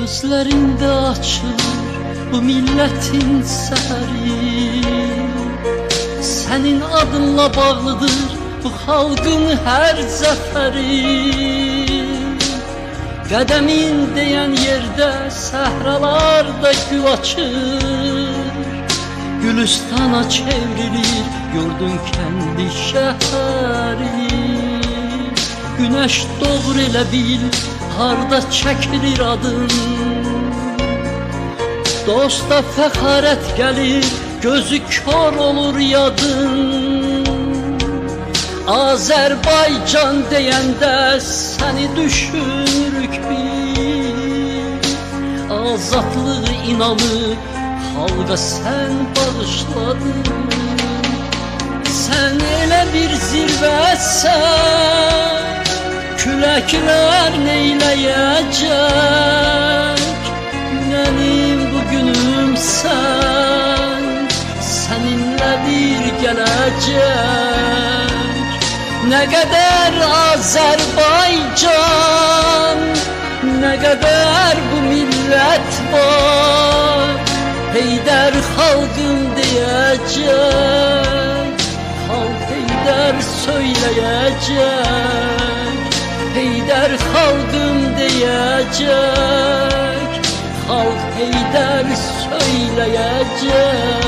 Gözlerinde açılır bu milletin səhəri. Senin adınla bağlıdır bu halkın her zəfəri. Qədemin deyən yerdə səhralarda gül açır. Gülüstana çevrilir yurdun kendi şəhəri. Güneş doğur elə bil harda çəkilir adın. Dosta fəxarət gəlir, gözü kör olur yadın. Azərbaycan deyəndə səni düşünürük biz. Azadlığı inanıb xalqa sən bağışladın. Sən elə bir zirvəsən, küləklər neyləyəcək? Mənim bugünüm sən, səninlədir gələcək. Nə qədər Azərbaycan, nə qədər bu millət var, Heydər xalqım deyəcək, xalq Heydər söyləyəcək. Heydər xalqım deyəcək, xalq Heydər söyləyəcək.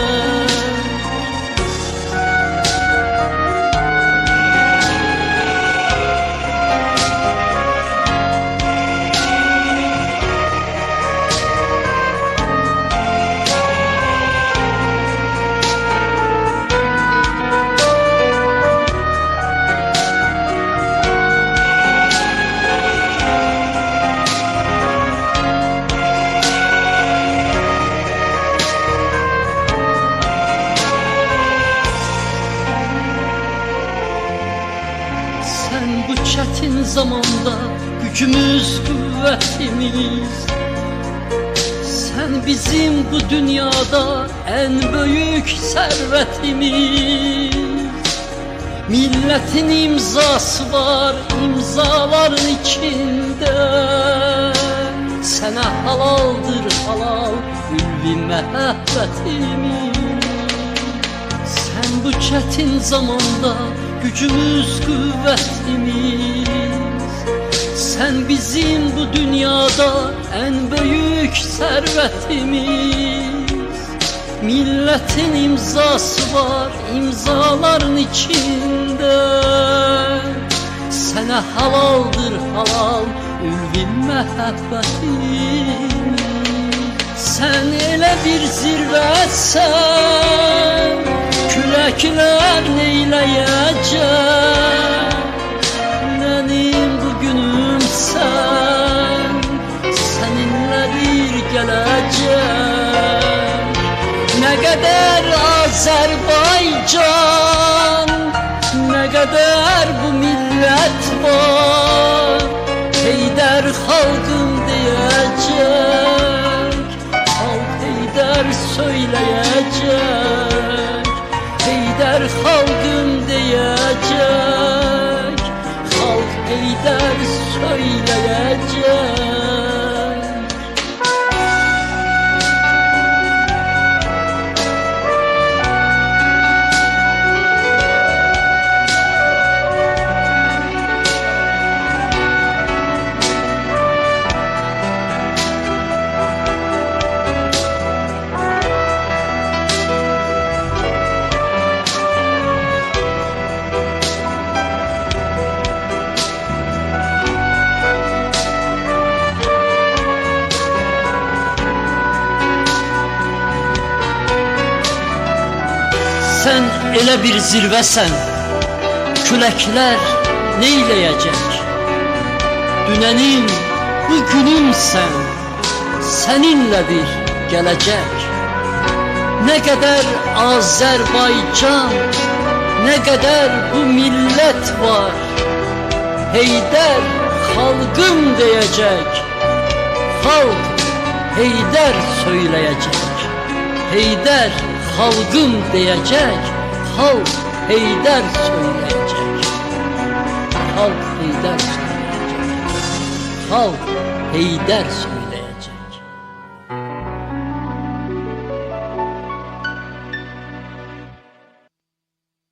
Sen bu çetin zamanda gücümüz, kuvvetimiz. Sen bizim bu dünyada en büyük servetimiz. Milletin imzası var imzaların içinde. Sana halaldır halal ülvi məhəbbətimiz. Sen bu çetin zamanda gücümüz, kuvvetimiz. Sen bizim bu dünyada en büyük servetimiz. Milletin imzası var imzaların içinde. Sana halaldır halal ülvi məhəbbətimiz. Sen elə bir zirvəsən, küləklər neyləyəcək? Mənim bugünüm sən, səninlədir gələcək. Nə qədər Azərbaycan, nə qədər bu millət var, Heydər xalqım deyəcək, xalq Heydər söyləyəcək. Heydər xalqım deyəcək, xalq Heydər söyləyəcək. elə bir zirvəsən, küləklər neyləyəcək? Dünənin, bugünümsən, səninlə bir gələcək. Nə qədər Azərbaycan, nə qədər bu millət var, Heydər xalqım deyəcək, xalq Heydər söyləyəcək. Heydər xalqım deyəcək, xalq Heydər söyləyəcək. Xalq Heydər söyləyəcək, xalq Heydər söyləyəcək.